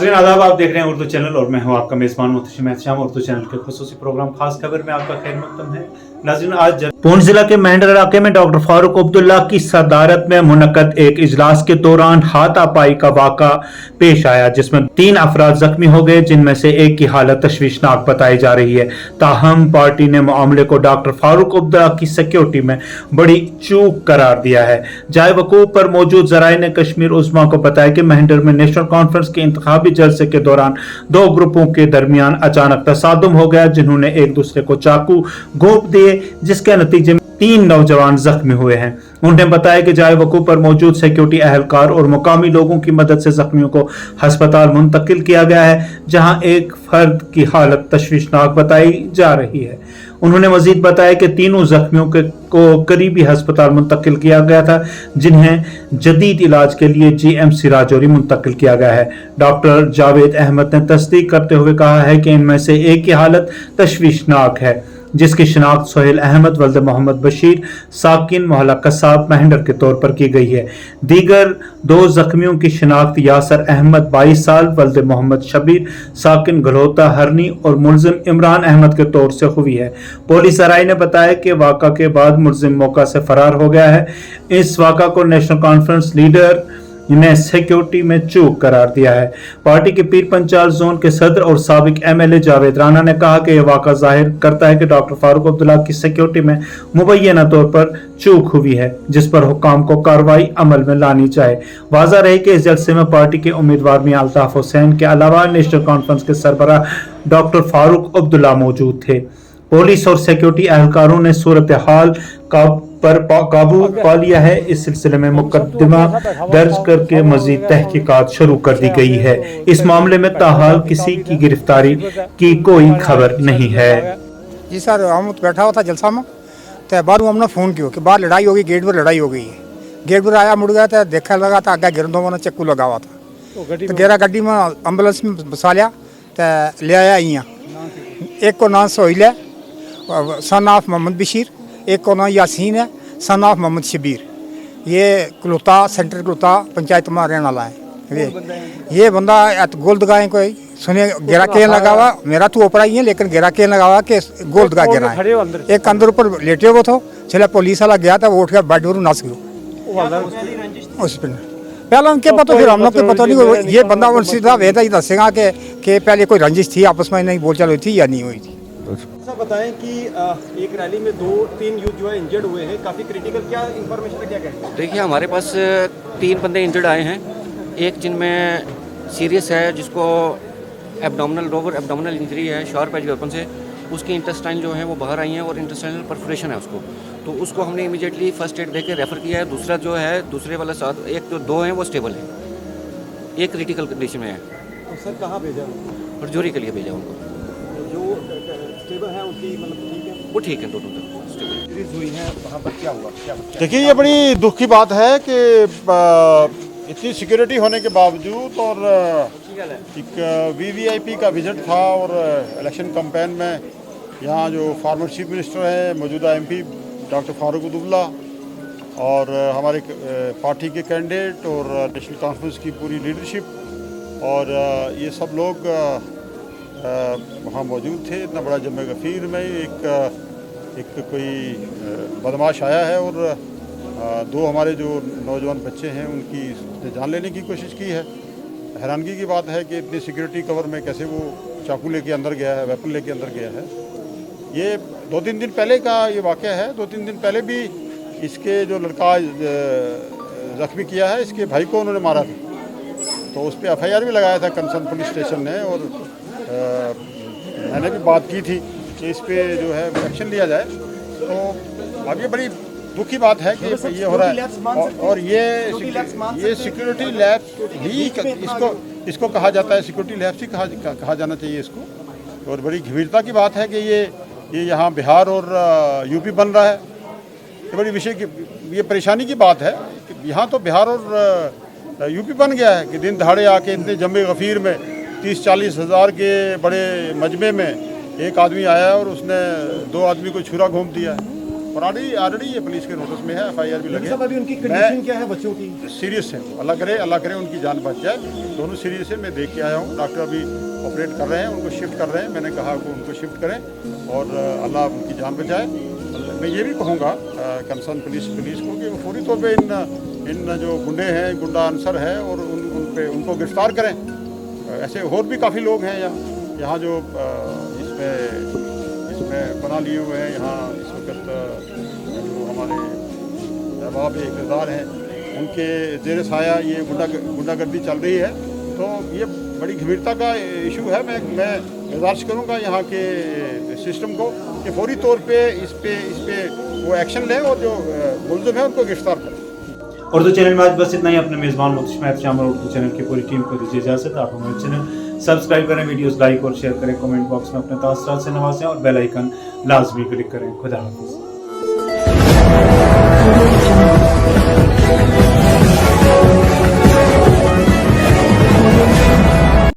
नाज़रीन आदाब, आप देख रहे हैं उर्दू चैनल और मैं हूं आपका मेज़बान मुहतशिम एहतशाम। उर्दू चैनल के खुसूसी प्रोग्राम खास खबर में आपका खैर मकदम है। नाज़रीन, आज पुंछ जिला के मेंढर इलाके में डॉक्टर फारूक अब्दुल्ला की सदारत में मुनक्कद एक इजलास के दौरान हाथापाई का वाक़ा पेश आया, जिसमें 3 अफराद जख्मी हो गए, जिनमें से एक की हालत तशवीशनाक बताई जा रही है। ताहम पार्टी ने मामले को डॉक्टर फारूक अब्दुल्ला की सिक्योरिटी में बड़ी चूक करार दिया है। जाए वकूफ पर मौजूद जराये ने कश्मीर उज़्मा को बताया कि मेंढर में नेशनल कॉन्फ्रेंस के इंतखाबी जलसे के दौरान 2 ग्रुपों के दरमियान अचानक तसादुम हो गया, जिन्होंने एक दूसरे को चाकू घोंप दिए, जिसके नतीजे में 3 नौजवान जख्मी हुए हैं। उन्होंने बताया कि जाए वकूफ पर मौजूद सिक्योरिटी अहलकार और मुकामी लोगों की मदद से जख्मियों को अस्पताल मुंतकिल किया गया है, जहां एक फर्द की हालत तशवीशनाक बताई जा रही है। उन्होंने मजीद बताया कि तीनों जख्मियों को करीबी अस्पताल मुंतकिल किया गया था, जिन्हें जदीद इलाज के लिए GMC राजौरी मुंतकिल किया गया है। डॉक्टर जावेद अहमद ने तस्दीक करते हुए कहा है कि इनमें से एक की हालत तशवीशनाक है, जिसकी शिनाख्त सोहेल अहमद वल्द मोहम्मद बशीर साकिन मोहल्ला कसाब मेंढर के तौर पर की गई है। दीगर 2 जख्मियों की शिनाख्त यासर अहमद 22 साल वल्द मोहम्मद शबीर साकिन गलोता हरनी और मुलजिम इमरान अहमद के तौर से हुई है। पुलिस सराय ने बताया कि वाक़ा के बाद मुलजिम मौका से फरार हो गया है। इस वाक़ा को नेशनल कॉन्फ्रेंस लीडर ने सिक्योरिटी में चूक करार दिया है। पार्टी के पीर पंचाल जोन के सदर और साबिक MLA जावेद राना ने कहा कि यह वाक़ा जाहिर करता है कि डॉक्टर फारूक अब्दुल्ला की सिक्योरिटी में मुबैना तौर पर चूक हुई है, जिस पर हुकाम को कार्रवाई अमल में लानी चाहिए। वाज़ा रहे कि इस जलसे में पार्टी के उम्मीदवार मियां अल्ताफ हुसैन के अलावा नेशनल कॉन्फ्रेंस के सरबराह डॉक्टर फारूक अब्दुल्ला मौजूद थे। पुलिस और सिक्योरिटी एहलकारों ने सूरत हाल पर काबू पा लिया है। इस सिलसिले में मुकदमा दर्ज करके मजीद तहकीकात शुरू कर दी गई है। इस मामले में ताहाल किसी की गिरफ्तारी की कोई खबर नहीं है। जी सर, हम बैठा हुआ था जलसा में, तो बाहर हमने फ़ोन किया कि बाहर लड़ाई हो गई, गेट पर लड़ाई हो गई है। गेट पर आया, मुड़ गया तो देखा लगा था आगे गिरदों में चक्कू लगा हुआ था, तो गेरा गड्डी में एम्बुलेंस में बसा लिया तो ले आया। यहाँ एक को नाम सोहिल है सन ऑफ मोहम्मद बशीर, एक को नाम यासीन है सन ऑफ मोहम्मद शबीर। ये कलौता सेंटर कलौता पंचायत में रहने वाला है। ये बंदा गोलदगा कोई सुने गेरा के लगा हुआ, मेरा तो ऊपर ही है लेकिन गेरा के लगा हुआ कि गोलदगा गिरा है। एक अंदर ऊपर लेटे हुए थे, चले पुलिस वाला गया था, वो उठ गया बेड और नाच गया उस पर। पहले उनके पता, फिर हम लोग को पता नहीं। ये बंदा उन सीधा वेदा ही दसेगा कि पहले कोई रंजिश थी, आपस में नहीं बोलचाल हुई थी या नहीं हुई थी। ऐसा बताएं कि एक रैली में 2-3 यूथ जो है इंजर्ड हुए हैं, काफ़ी क्रिटिकल, क्या इंफॉर्मेशन है, क्या कहते हैं? देखिए, हमारे पास 3 बंदे इंजर्ड आए हैं। एक जिनमें सीरियस है, जिसको लोअर एब्डोमिनल इंजरी है शॉर्प एज वेपन से, उसकी इंटेस्टाइन जो है वो बाहर आई हैं और इंटेस्टाइनल परफोरेशन है उसको, तो उसको हमने इमीडिएटली फर्स्ट एड देके रेफ़र किया है। दूसरा जो है दूसरे वाला साथ, एक तो 2 हैं वो स्टेबल है, एक क्रिटिकल कंडीशन में है। तो सर कहाँ भेजा और जोरी के लिए भेजा उनको। जो स्टेबल है उनकी मतलब ठीक है, वो ठीक है, दोनों स्टेबल हुई है। वहाँ पर क्या हुआ, क्या देखिए, ये बड़ी दुख की बात है कि इतनी सिक्योरिटी होने के बावजूद और एक VVIP का विजिट था और इलेक्शन कैंपेन में यहाँ जो फॉर्मर चीफ मिनिस्टर है, मौजूदा MP डॉक्टर फारूक अब्दुल्ला और हमारे पार्टी के कैंडिडेट और नेशनल कॉन्फ्रेंस की पूरी लीडरशिप और ये सब लोग वहाँ मौजूद थे। इतना बड़ा जमे गफीर में एक कोई बदमाश आया है और 2 हमारे जो नौजवान बच्चे हैं उनकी जान लेने की कोशिश की है। हैरानगी की बात है कि इतनी सिक्योरिटी कवर में कैसे वो चाकू लेके अंदर गया है, वेपन लेके अंदर गया है। ये 2-3 दिन पहले का ये वाक़या है। 2-3 दिन पहले भी इसके जो लड़का ज़ख्मी किया है, इसके भाई को उन्होंने मारा था, तो उस पर FIR भी लगाया था कंसर्न पुलिस स्टेशन ने। और मैंने भी बात की थी कि इस पर जो है एक्शन लिया जाए। तो अब ये बड़ी दुख की बात है कि ये हो रहा है। और ये सिक्योरिटी लैब ही इसको कहा जाता है, सिक्योरिटी लैब ही कहा जाना चाहिए इसको। और बड़ी गंभीरता की बात है कि ये यहाँ बिहार और UP बन रहा है। ये बड़ी विषय की, ये परेशानी की बात है कि यहाँ तो बिहार और UP बन गया है कि दिन दहाड़े आके इतने जमे गफीर में 30-40 हज़ार के बड़े मजमे में एक आदमी आया और उसने 2 आदमी को छुरा घोंप दिया है। और ऑलरेडी ये पुलिस के नोटिस में है, FIR भी लगे। साहब अभी उनकी कंडीशन क्या है बच्चों की? सीरियस है, अल्लाह करे उनकी जान बच जाए। दोनों सीरियस है, मैं देख के आया हूँ। डॉक्टर अभी ऑपरेट कर रहे हैं, उनको शिफ्ट कर रहे हैं। मैंने कहा कि उनको शिफ्ट करें और अल्लाह उनकी जान बचाए। मैं ये भी कहूँगा कंसर्न पुलिस को कि वो फौरी तौर पे इन जो गुंडे हैं, गुंडा अनसर है, और उनको गिरफ्तार करें। ऐसे और भी काफ़ी लोग हैं यहाँ जो इसमें बना लिए हुए हैं। यहाँ इस वक्त जो हमारे अहबाब इक़्तिदार हैं, उनके ज़ेर साया ये गुंडागर्दी चल रही है। तो ये बड़ी गंभीरता का इशू है। मैं गुजारिश करूँगा यहाँ के सिस्टम को कि फौरी तौर पे इस पे वो एक्शन लें और जो मुलज़िम है उनको गिरफ्तार करें। उर्दू चैनल में आज बस इतना ही। अपने मेज़बान मुफ्ती शाम और उर्दू चैनल की पूरी टीम को दीजिए इजाज़त। आप हमारे चैनल सब्सक्राइब करें, वीडियोस लाइक और शेयर करें, कमेंट बॉक्स में अपने तासरात से नवाजें और बेल आइकन लाजमी क्लिक करें। खुदा हाफिज़।